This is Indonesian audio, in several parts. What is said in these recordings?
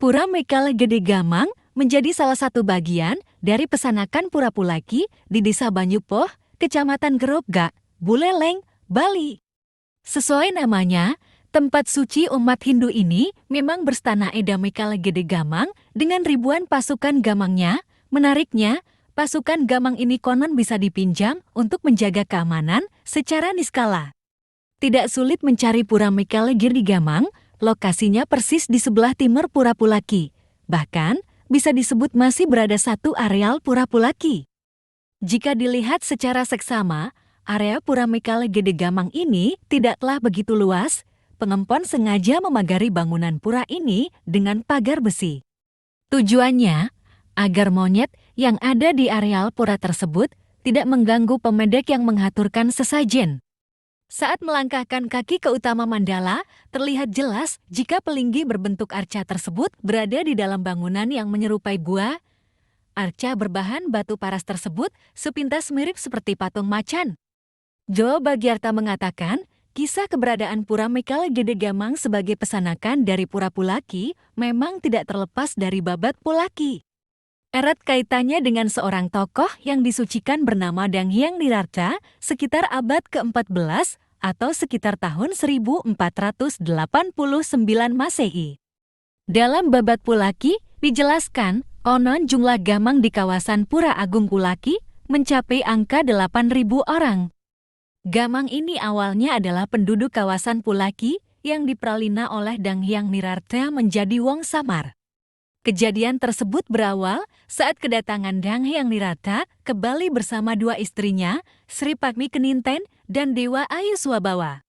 Pura Mekal Gede Gamang menjadi salah satu bagian dari pesanakan Pura Pulaki di Desa Banyupoh, Kecamatan Gerobga, Buleleng, Bali. Sesuai namanya, tempat suci umat Hindu ini memang berstana Eda Mekal Gede Gamang dengan ribuan pasukan gamangnya. Menariknya, pasukan gamang ini konon bisa dipinjam untuk menjaga keamanan secara niskala. Tidak sulit mencari Pura Mekal Gede Gamang, lokasinya persis di sebelah timur Pura Pulaki. Bahkan, bisa disebut masih berada satu areal Pura Pulaki. Jika dilihat secara seksama, area Pura Mekal Gede Gamang ini tidaklah begitu luas. Pengempon sengaja memagari bangunan pura ini dengan pagar besi. Tujuannya, agar monyet yang ada di areal pura tersebut tidak mengganggu pemedek yang mengaturkan sesajen. Saat melangkahkan kaki ke utama mandala, terlihat jelas jika pelinggi berbentuk arca tersebut berada di dalam bangunan yang menyerupai gua. Arca berbahan batu paras tersebut sepintas mirip seperti patung macan. Jo Bagyarta mengatakan, kisah keberadaan Pura Mekal Gede Gamang sebagai pesanakan dari Pura Pulaki memang tidak terlepas dari babat Pulaki. Erat kaitannya dengan seorang tokoh yang disucikan bernama Dang Hyang Nirartha sekitar abad ke-14 atau sekitar tahun 1489 Masehi. Dalam babat Pulaki dijelaskan, konon jumlah gamang di kawasan Pura Agung Pulaki mencapai angka 8.000 orang. Gamang ini awalnya adalah penduduk kawasan Pulaki yang dipralina oleh Dang Hyang Nirartha menjadi wong samar. Kejadian tersebut berawal saat kedatangan Dang Hyang Nirartha ke Bali bersama dua istrinya, Sri Padmi Keninten dan Dewa Ayu Swabawa.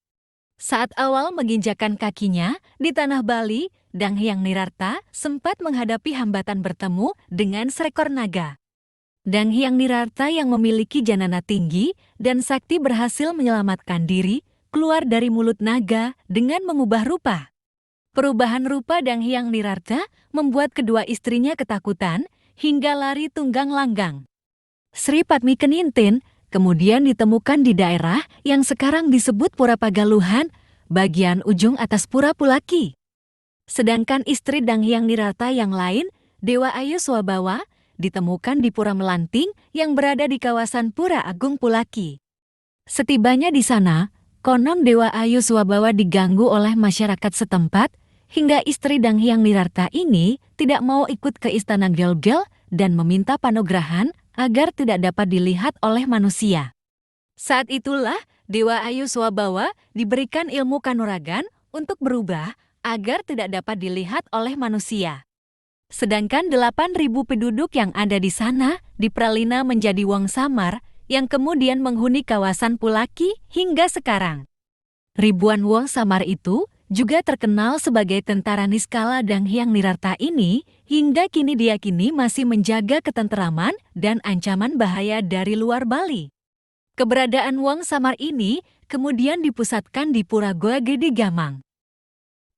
Saat awal menginjakan kakinya di tanah Bali, Dang Hyang Nirartha sempat menghadapi hambatan bertemu dengan seekor naga. Dang Hyang Nirartha yang memiliki janana tinggi dan sakti berhasil menyelamatkan diri keluar dari mulut naga dengan mengubah rupa. Perubahan rupa Dang Hyang Nirartha membuat kedua istrinya ketakutan hingga lari tunggang langgang. Sri Padmi Keninten kemudian ditemukan di daerah yang sekarang disebut Pura Pagaluhan, bagian ujung atas Pura Pulaki. Sedangkan istri Dang Hyang Nirartha yang lain, Dewa Ayu Swabawa, ditemukan di Pura Melanting yang berada di kawasan Pura Agung Pulaki. Setibanya di sana, konon Dewa Ayu Swabawa diganggu oleh masyarakat setempat, hingga istri Dang Hyang Nirartha ini tidak mau ikut ke istana Gelgel dan meminta panograhan agar tidak dapat dilihat oleh manusia. Saat itulah Dewa Ayu Swabawa diberikan ilmu kanuragan untuk berubah agar tidak dapat dilihat oleh manusia. Sedangkan 8.000 penduduk yang ada di sana dipralina menjadi wong samar yang kemudian menghuni kawasan Pulaki hingga sekarang. Ribuan wong samar itu juga terkenal sebagai tentara niskala Dang Hyang Nirartha ini hingga kini diyakini masih menjaga ketenteraman dan ancaman bahaya dari luar Bali. Keberadaan wong samar ini kemudian dipusatkan di Pura Gede Gamang.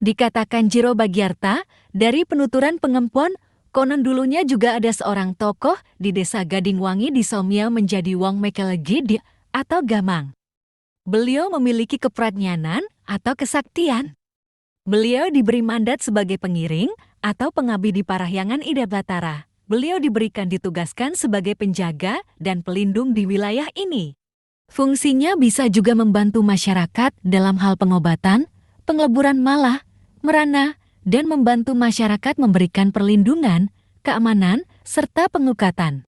Dikatakan Jiro Bagyarta, dari penuturan pengempon, konon dulunya juga ada seorang tokoh di desa Gadingwangi di Somya menjadi Wong Mekal Gede atau Gamang. Beliau memiliki kepradnyanan atau kesaktian. Beliau diberi mandat sebagai pengiring atau pengabdi di Parahyangan Ida Batara. Beliau ditugaskan sebagai penjaga dan pelindung di wilayah ini. Fungsinya bisa juga membantu masyarakat dalam hal pengobatan, pengleburan malah, merana, dan membantu masyarakat memberikan perlindungan, keamanan, serta pengukatan.